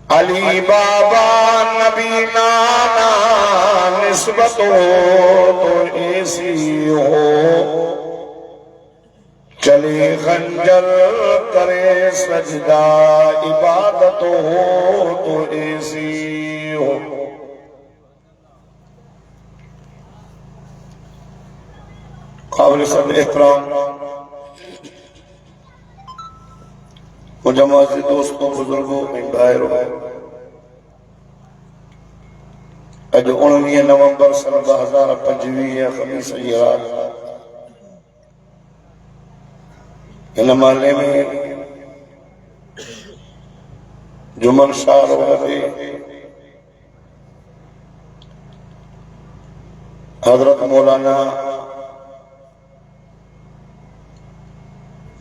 अली बाबा नबी नाना निस्बत हो तो ऐसी हो, चले खंजर करे सजदा इबादत हो तो ऐसी हो। काबिल सद एहतराम मुजम्मत दोस्तों, बुजुर्गों, भाइयों, अज 19 नवंबर सन 2025 खमीस जी रात इन महले में जुमन शाह हजरत मौलाना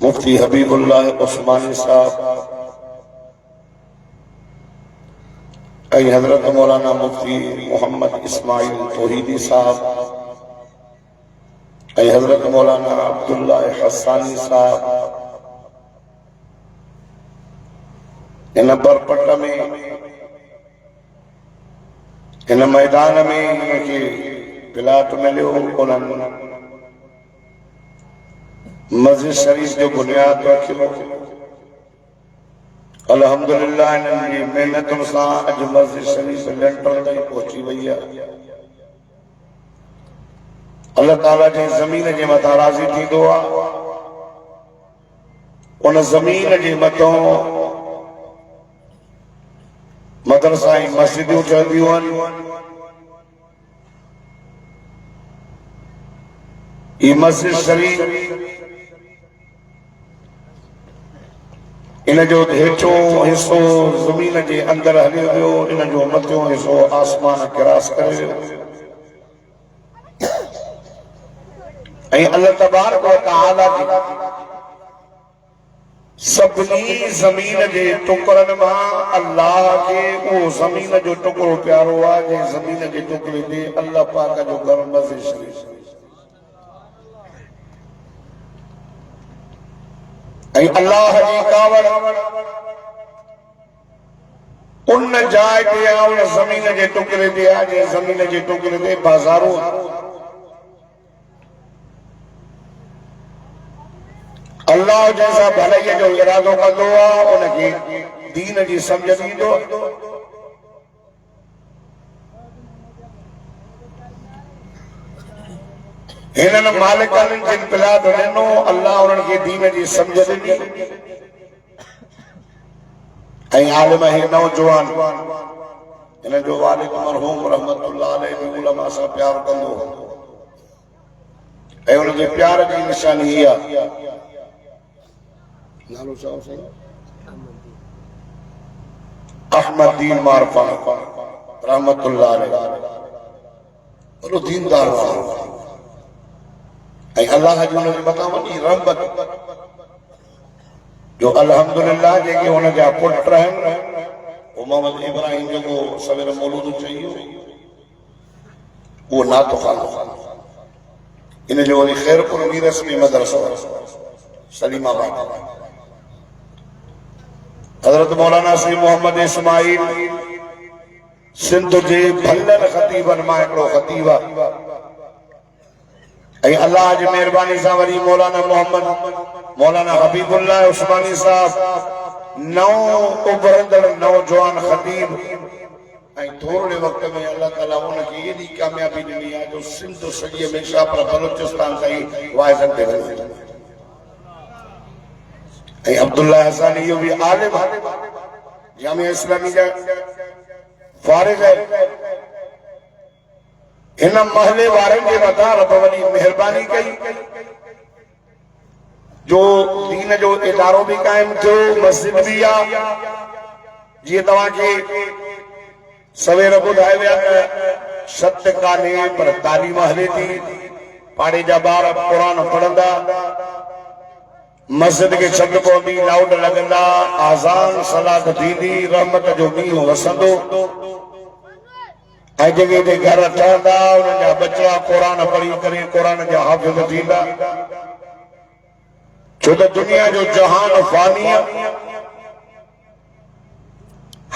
मुफ्ती हबीबुल्लाह उस्मानी साहब, हजरत मौलाना मुफ्ती मोहम्मद इस्माइल तौहीदी साहब, हजरत मौलाना अब्दुल्ला हसानी साहब, इन बरपट में इन मैदान में इनके प्लाट मिलो, उन्होंने मस्जिद शरीफ जो बुनियाद रखियो। अल्हम्दुलिल्लाह इन्हनि मेहनतुनि सां अॼु मस्जिद शरीफ लेंटर ताईं पहुची वई आहे। अल्लाह ताला जी ज़मीन जे मथां राज़ी थींदो आहे, उन ज़मीन जे मथां मदरसा ऐं मस्जिदूं ठहंदियूं आहिनि। ई मस्जिद शरीफ इन जो हेठो हिस्सो ज़मीन जे अंदर हली वियो, इन जो मथियों हिस्सो आसमान क्रॉस करे वियो। ऐं अल्लाह तबारक व तआला जी सभिनी ज़मीन जे टुकड़नि मां अल्लाह खे उहो ज़मीन जो टुकड़ो प्यारो आहे, जंहिं ज़मीन जे टुकड़े ते अल्लाह पाक जो घर मस्जिद शरीफ। अल्लाह जी कावड़ उन जाए ते आ, उन ज़मीन जे टुकड़े ते आ, जे ज़मीन जे टुकड़े ते बाज़ारूं। अल्लाह जैसा भलाई जो इरादो कंदो आहे, उनखे दीन जी सम्झ ॾींदो। हिननि मालिकनि जिन प्लाट ॾिनो, अल्लाह उन्हनि खे दीन जी सम्झ ॾिनी। ऐं आलिम ही नौजवान हिन जो वालिद मरहूम रहमतुल्लाह अलैहि भी उलमा सां प्यार कंदो, ऐं उनजे प्यार जी निशानी इहा नालो छा साईं? अहमदीन मारफा रहमतुल्लाह अलैहि, वॾो दीनदार हुआ। ऐं अल्लाह जी उनजे मथां वॾी रहमत जो अल्हम्दुलिल्लाह जेके हुनजा पुट आहिनि, मोहम्मद इब्राहिम जेको सवेर मौलूद चयो उहो नातो ख़ानो इन जो वरी ख़ैरपुर मीरस में मदरसो सलीमाबाद। हज़रत मौलाना सी मोहम्मद इस्माइल सिंध जे भलल ख़तीबनि मां हिकिड़ो ख़तीब आहे। ऐं अल्लाह जी महिरबानी सां वरी मौलाना मोहम्मद मौलाना हबीबुल्लाह उस्मानी साहब नौ उभरंदड़ नौजवान ख़तीब, ऐं थोरे वक़्त में अल्लाह ताला उनखे एॾी कामयाबी ॾिनी आहे जो सिंध सॼे में शाहपुर बलूचिस्तान ताईं वाइज़नि ते वञे। ऐं अब्दुल्ला हसानी इहो बि आलिम जामिया इस्लामी जा फारिग़ आहे। हिन महले वारनि जे मथां रब वॾी महिरबानी कई जो दीन जो इदारो भी कायम थियो, मस्जिद भी आ। जीअं तव्हांखे सवेर ॿुधाए विया त सत कान्हे पर तालीम हले थी, पाड़े जा ॿार क़ुरान पढ़ंदा, मस्जिद खे छत पवंदी, लाउड लॻंदा, आज़ान सलात थींदी, रहमत जो मींहुं वसंदो। ऐं जॻह ते घर ठहंदा, उन्हनि जा बच्चा क़ुरान पढ़ी करे क़ुरान जा हाफ़िज़ थींदा। छो त दुनिया जो जहान फानी आहे,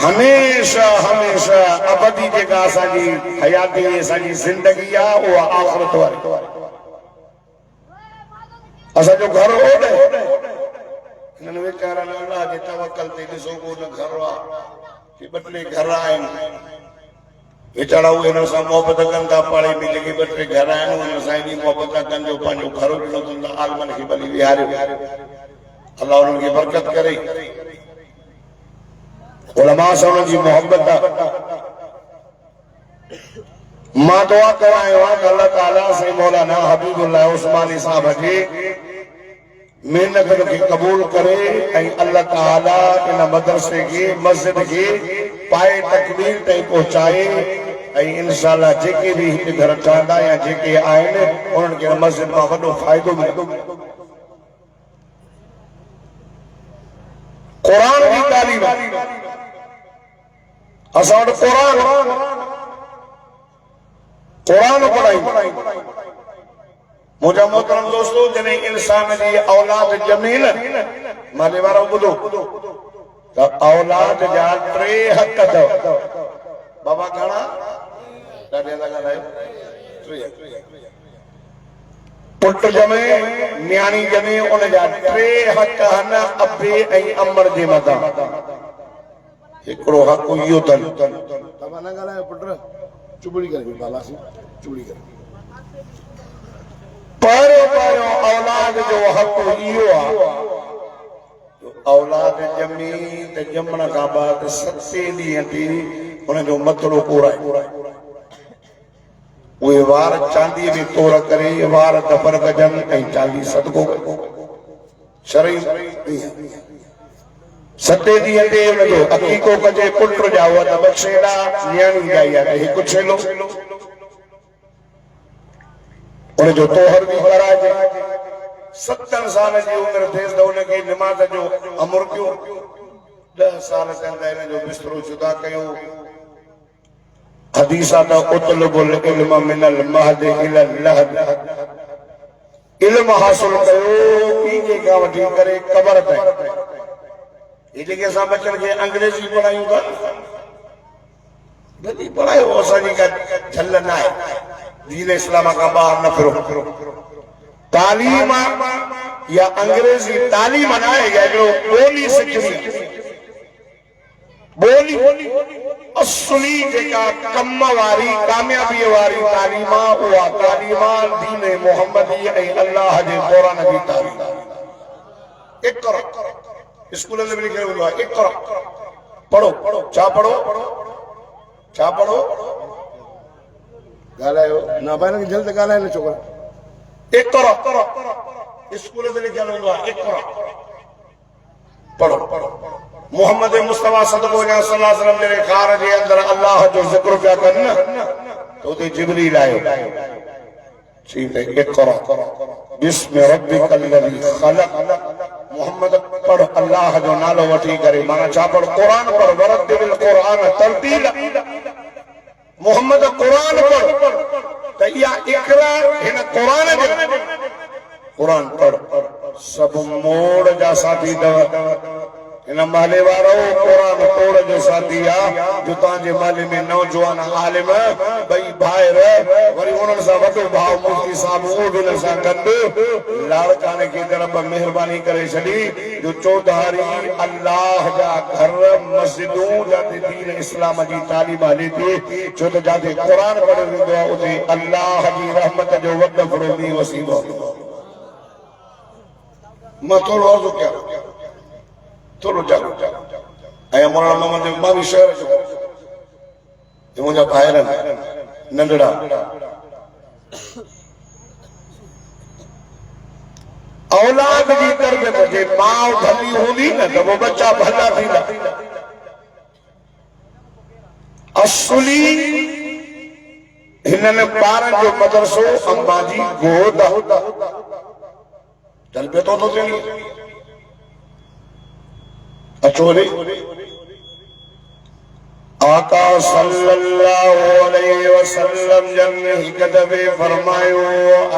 हमेशा हमेशा अबदी जेका असांजी हयाती असांजी ज़िंदगी आहे उहा आख़िरत वारी असांजो घर हो न हिननि वीचारनि अलाह जे तवकल ते ॾिसो को न घर आहे कि ॿ टे घर आहिनि वीचारा उहे हिन सां मोहबत कनि था पाड़े में जेके ॿ टे घर आहिनि उन्हनि सां एॾी मोहबत कनि जो पंहिंजो घर ॾिनो अथनि आलमनि खे भली विहारियो अलाह उन्हनि खे बरकत करे उलमा सां उन्हनि जी मोहबत मां दुआ करायो आहे त अल्लाह ताला से मौलाना हबीबुल्लाह उस्मानी साहब जी मेहनत खे क़बूल करे ऐं अल्लाह ताला इन मदरसे खे मस्जिद खे पाए तकमील ताईं पहुचाए ऐं इंशाअल्लाह जेके भी हिते घर ठहंदा या जेके आहिनि उन्हनि खे मस्जिद मां वॾो फ़ाइदो मिलंदो क़ुरान जी तालीम असां वटि क़ुरान पढ़ाई मुझा मोहतरम दोस्तों जने इंसान जी औलाद ॼमे न माने वारो ॿुधो त औलाद जा 3 हक़ अथव बाबा घणा ॾाढे था ॻाल्हायो 3 पुट ॼमे न्याणी ॼमे उन जा 3 हक़ आहिनि अबे ऐं अमर जे मथां हिकिड़ो हक़ इहो अथनि बाबा न ॻाल्हायो पुट चुबड़ी करे बाबा सी चुबड़ी करे पहिरियों औलाद जो हक़ इहो आहे औलाद ॼमी त ॼमण खां बाद 7 ॾींहं ते उनजो मथड़ो कोराए उहे वार चांदीअ में तोड़ करे वार दफ़न कजनि ऐं चांदी सदको शरई 7 ॾींहं ते उनजो अक़ीक़ो कजे पुट जा हुआ त 2 छेड़ा न्याणी जा या हिकु छेलो उनजो तोहर भी कराइजे 70 साल जी उम्र थिएसि त उनखे निमाज़ जो अमर कयो 10 साल थियनि हिन जो बिस्तरो जुदा कयो हदीस आहे त उतलबुल इल्म मिनल महद इलल लहद इल्म हासिल कयो पीजे खां वठी करे क़बर ताईं ये जेके असां बचनि खे अंग्रेजी पढ़ायूं था भली पढ़ायो असांजी का झल न आहे दीन इस्लाम का बाहर न फिरो तालीम या अंग्रेजी तालीम न है या जो बोली सिखनी बोली असली जेका कम वारी कामयाबी वारी तालीम उहा तालीम दीन मोहम्मदी ऐं अल्लाह जे क़ुरान जी तालीम इक़रा स्कूल में लिखियो हुंदो आहे इक़रा पढ़ो छा पढ़ो गालायो ना भाई जल्द गालाय न छोकरा इक़रा स्कूल में लिखियो हुंदो आहे इक़रा पढ़ो मोहम्मद मुस्तफा सल्लल्लाहु अलैहि वसल्लम जे कार जे अंदर अल्लाह जो जिक्र पिया कनि तो ते जिब्रील आयो ठीक है इक़रा बिस्म रब्बिकल लज़ी खलक मोहम्मद पढ़ अल्लाह जो नालो वठी करे माना छा पढ़ कुरान पढ़ वरतिल कुरान तरतील मोहम्मद कुरान पढ़ त इहा इक़रा हिन कुरान पढ़ सब मोड़ जा साथी दव इन माले वारो कुरान तोड़ जो साथी आ जो तांजे माले में नौजवान आलिम भई भाइर वरी उन्हनि सां वॾो भाउ मुफ्ती साहब उहो बि हिन सां गॾु लाड़काने की तरफ़ महिरबानी करे छॾी जो चौधारी अल्लाह जा घर मस्जिदूं जाते दीन इस्लाम जी तालीम हले थी छो त जाते कुरान पढ़ियो वेंदो आहे उते अल्लाह जी रहमत जो वॾो वॾो ॾींहुं वसीलो मां थोरो अर्ज़ु कयां थोरो जागो ऐं मौलाना मोहम्मद मां बि शहर जो मुंहिंजा भाइर नंढड़ा औलाद जी तरबियत जे माउ भली हूंदी न त वो बच्चा भला थींदा असली हिननि ॿारनि जो मदरसो अम्मा जी गोद तरबियत तो थियणी अचोले आका सल्लल्लाहु अलैहि वसल्लम जन हिकु दफ़े फरमायो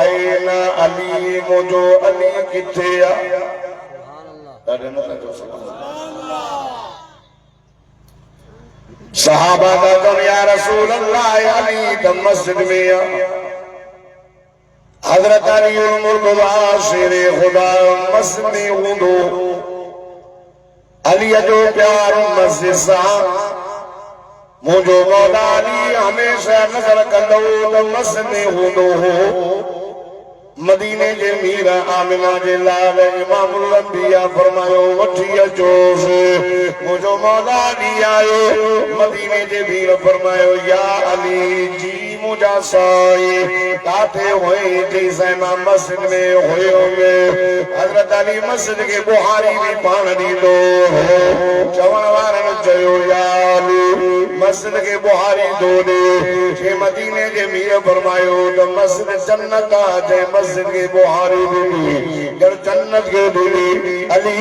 आइना अली मुझो अली किथे आ सहाबा का कौन या रसूल अल्लाह अली तो मस्जिद में हजरत अली मुर्तजा शेरे खुदा मस्जिद में हूंदो अली जो प्यार मस्जिद सा मुझो मौला अली हमेशा नजर कंदो तो मस्जिद में हूंदो हो मदीने जे मीर आमिना जे लाल इमामुल अंबिया फरमायो वठी अचो मुझो मौला अली आयो मदीने जे मीर फरमायो या अली जी मुझा साई काथे होए जैसे मां मस्जिद में होयो हजरत अली मस्जिद के बुहारी भी पान दीदो चवण वारन चयो या अली मस्जिद के बुहारी दो दे जे मदीने जे मीर फरमायो तो मस्जिद जन्नत जे मस्जिद के बुहारी भी गर जन्नत के दूरी अली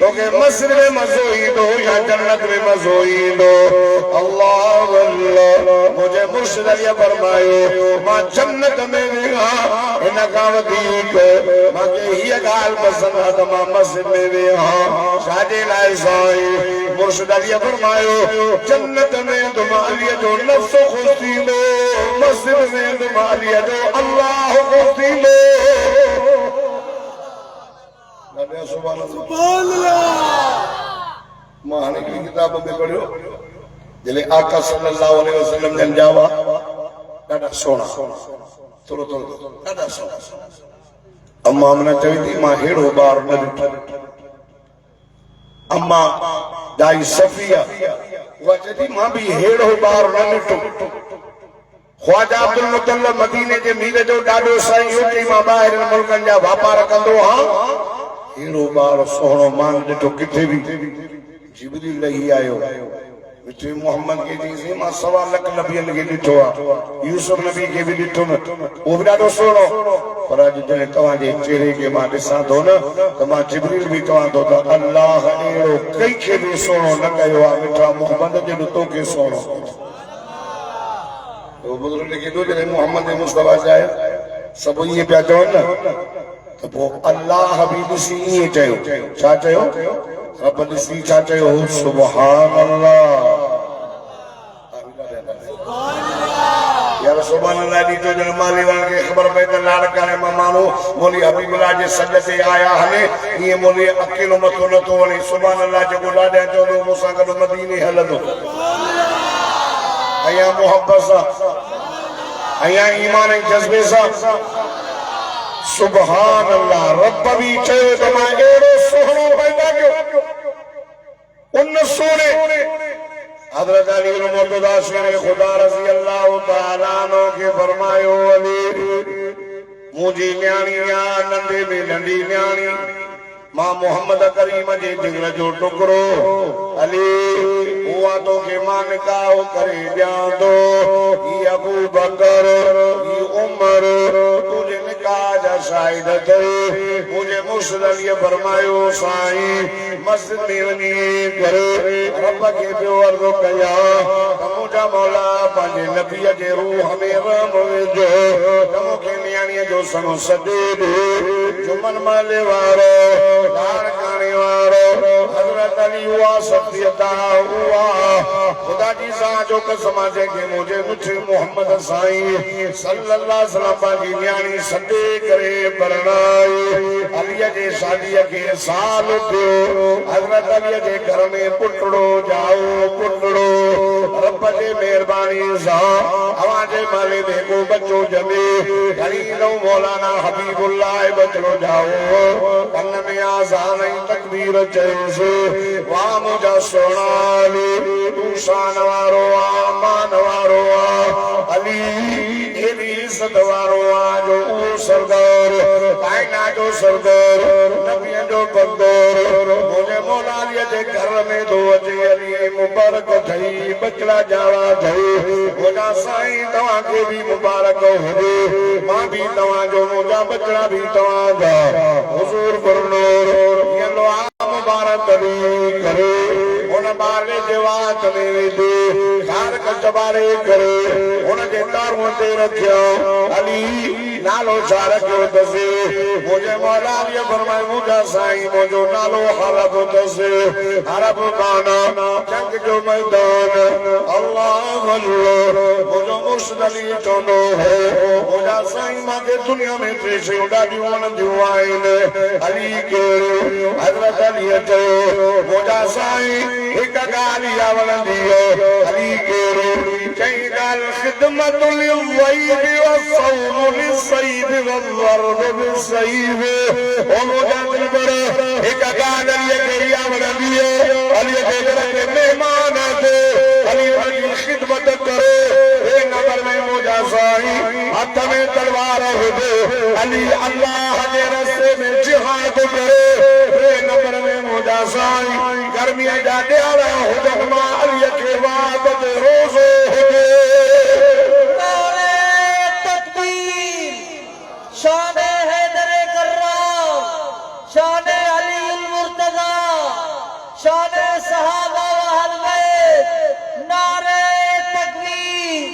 तो के मस्जिद में मजो ही दो या जन्नत में मजो ही दो अल्लाह अल्लाह मुझे मुर्शिद अली फरमायो मां जन्नत में विहा इन का वधीक मां के ही गाल पसंद है तो मां मस्जिद में विहा शादी लाए साई मुर्शिद अली फरमायो जन्नत में तुम अली जो नफ्स खुशी लो मस्जिद में तुम अली जो अल्लाह खुशी लो सुभान अल्लाह माने की किताब में पढ़ियो जले आका सल्लल्लाहु अलैहि वसल्लम जन जावा ॾाढा सोना थोरो थोरो ॾाढा सोना अम्मा मना चई थी मां हेड़ो ॿार न ॾिठो अम्मा दाई सफिया उहा चई थी मां भी हेड़ो ॿार न ॾिठो ख्वाजा अब्दुल मुतल्लब मदीने जे मीर जो ॾाढो साईं उते मां ॿाहिरि मुल्कनि जा वापार कंदो हा हेड़ो ॿार सोहणो मां ॾिठो किथे बि जिब्रील लही आयो मिठे मोहम्मद के जी मां 1.25 लाख नबियन के ॾिठो आहे यूसुफ नबी के भी ॾिठो न वो भी ॾाढो सोहणो पर अॼु जॾहिं तव्हां जे चेहरे के मां ॾिसां थो न त मां जिब्रील भी चवां थो त अल्लाह अहिड़ो कंहिंखे बि सोहणो न कयो आहे मिठा मोहम्मद जो तोखे सोहणो वो बुजुर्ग लिखी दो जॾहिं मोहम्मद मुस्तफा जाए सब ये पिया चवनि न तो वो अल्लाह भी ॾिसी ईअं चयो छा चयो रब ॾिसी छा चयो सुभान अल्लाह यार सुभान अल्लाह दी तो जन माली वाले के खबर पई त लाड़काने में मानो मोली हबीबुल्लाह जे सज ते आया हले ये मोली अकेलो मथो न तो वणी सुभान अल्लाह जो लाडे चो मूंसां गॾु मदीने हलंदो अया मोहब्बत सा अया ईमान ऐं जज्बे सा सुभान अल्लाह रब भी चयो त मां एड़ो सोहणो पैदा कयो उन सोने हजरत अली मुर्तजा शेरे खुदा रज़ी अल्लाह तआला अन्हु के फरमायो अली मुंहिंजी न्याणी या नंढे में नंढी न्याणी मां मोहम्मद करीम जे जिगर जो टुकड़ो अली हुआ तो के मां निकाह करे ॾियां थो ही अबू बकर ही उमर तुझे निकाह जा शाहिद थे मुझे मुर्शिद अली फरमायो साईं मस्जिद में वञी करे रब के पियो अर्ज़ कया त मुंहिंजा मौला पंहिंजे नबीअ जे रूह में रहम विझो त मूंखे न्याणीअ जो सनो सॾे ॾे जुमन माले वारो लाड़काने वारो हजरत अली हुआ सत्यता हुआ खुदा जी सा जो कसम जे के मुझे मुझे मोहम्मद साईं सल्लल्लाहु अलैहि वसल्लम की न्याणी सॾे करे परणाई अली जे शादीअ के साल थियो हजरत अली जे घर में पुटड़ो जाओ पुटड़ो रब जे मेहरबानी सा हवा जे माले में को बच्चो जमे घणी लो मौलाना हबीबुल्लाह बचड़ो जाओ कन में आज़ान तकबीर चयोसि वाह मुझा सोना अली तू शान वारो आ मान वारो आ अली एडी इज्जत वारो आ जो सरदार कायना जो सरदार नबियन जो बंदर मुझे मौला अली जे घर में दो अचे अली मुबारक थई बचड़ा जावा थई मुझा साईं तव्हां के भी मुबारक हुजे मां भी तव्हां जो मुझा बचड़ा भी तव्हां जा हुजूर फरमायो ये लो मुबारक अली करे उन बारे जवात में दे कार कचबारे करे उनके तारों ते रखियो अली नालो चारक्यो तसे मुझे मौला ये फरमाए मुझा साईं मुझो नालो हरब तसे हरब माना जंग जो मैदान अल्लाह अल्लाह मुझो मुर्शद चोनो है मुझा साईं मांगे दुनिया में पेशे उड़ा दीवान दीवाइन अली के हजरत अली चयो मुझा साईं एक गाली आवल दियो अली के कई गाल खिदमत लिलवैब वसौम लिलसैब वल्वर्द बिलसैब ओ मुझा दिलबर एक गाल अली के आवल दियो अली के मेहमान थे अली की खिदमत करे नंबर में मुझा साईं हाथ में तलवार हो दे अली अल्लाह के रास्ते में जिहाद करे नंबर में मुझा साईं गर्मी जाते आ रहा हो जमा अली के वादत रोज़ो हो दे नारे तकबीर शान हैदर कर्राम शान अली मुर्तजा शान सहाबा व अहल बैत नारे तकबीर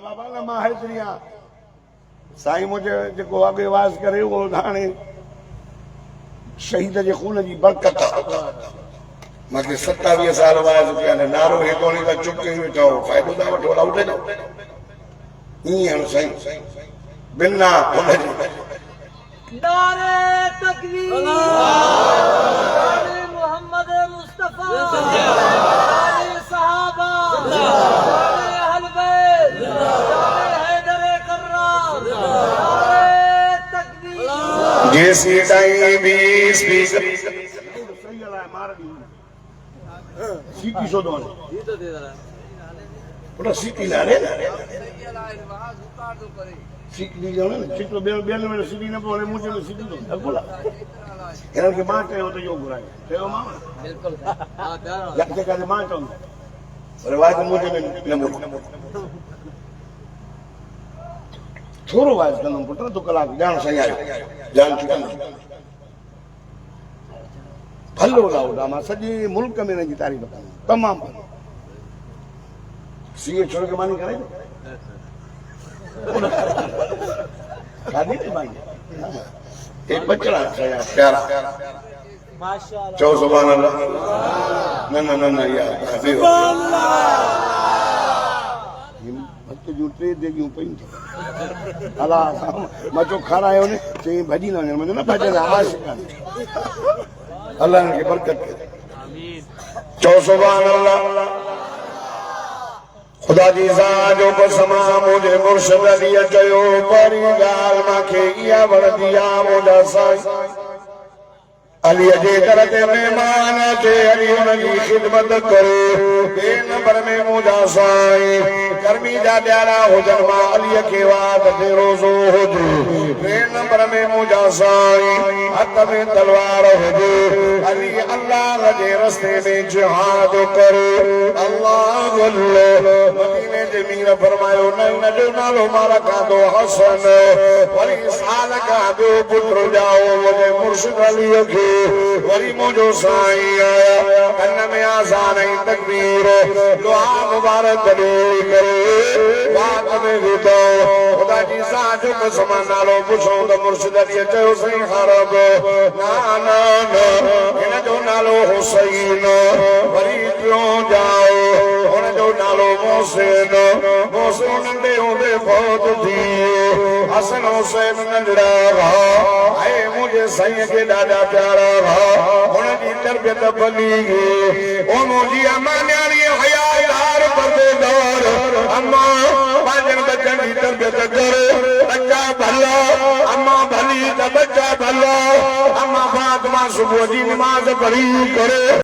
बाबा लमा है दुनिया साईं मुझे जेको आगे आवाज करे वो हाणे शहीद जे खून जी बरकत मूंखे 27 साल आवाज कया ने नारो हे कोनी का चुप कई वेठो फ़ाइदो दा वठो उठे न ईअं साईं बिना हुन जे नारे तकबीर नारे मोहम्मद मुस्तफा नारे सहाबा नारे अहल बैत नारे हैदर कर्राम नारे तकबीर जैसी टाइम भी स्पीकर सीटी सो दो बड़ा सीटी ला रे सीटी दी जाने चित्र बेल में सीटी न बोले मुझे में सीटी दो बोला इनन के मां कयो तो यो बुराई कयो मां बिल्कुल हां या के का मां तो अरे वाज मुझे में न बोल थोरो वाज कनो पुत्र तो कलाक जान सही आयो जान चुका भलो लाउडा मां सजे मुल्क में न जी तारीफ करूं तमाम सीए छोड़ के मानी करे शादी नहीं मांगे एक बच्चा प्यारा माशाअल्लाह चौ सुभान अल्लाह न यार भक्त जो टे देगियूं पई अला मां जो खारायो ने चई भजी न वञे मुंहिंजो न भजन आवाज़ अल्लाह के बरकत आमीन चौ सुभान अल्लाह खुदा जी ज़ात जो कसम मुझे मुर्शिद अली चयो परी गाल मांखे इहा वणंदी आ मुंहिंजा साईं अली जे कर ते मेहमान थे अली उनकी खिदमत करे के नंबर में मुंहिंजा साईं गर्मी जा ॾियारा हुजनि मां अली के वाद ते रोज़ो हुजे के नंबर में मुंहिंजा साईं हथ में तलवार हुजे अली अल्लाह जे रस्ते में जिहाद करे अल्लाह मदीने जे मीर फरमायो न जो नालो मारा कांदो हसन वरी साल का दो पुत्र जाओ मुझे मुर्शिद अली के वरी मुझो साईं आया कन में आसान तकबीर दुआ मुबारक दे करे बात में विदो खुदा जी ज़ात जो कसम नालो पुछो तो मुर्शिद अली चयो साईं हरब ना ना ना इन जो नालो हुसैन वरी क्यों जाओ उन जो नालो मोहसिन मोहसिन नंढे हूंदे फौत थी हसन हुसैन नंढड़ा भाउ आए मुझे साईं के ॾाढा प्यारा भाउ उनकी तरबियत भली ओ मुंहिंजी अम्मा न्याणी हयादार पर्देदार अम्मा पंहिंजनि बच्चनि जी तरबियत कर बच्चा भला अम्मा भली त बच्चा भला अम्मा फातिमा सुबुह जी नमाज़ पढ़ी करे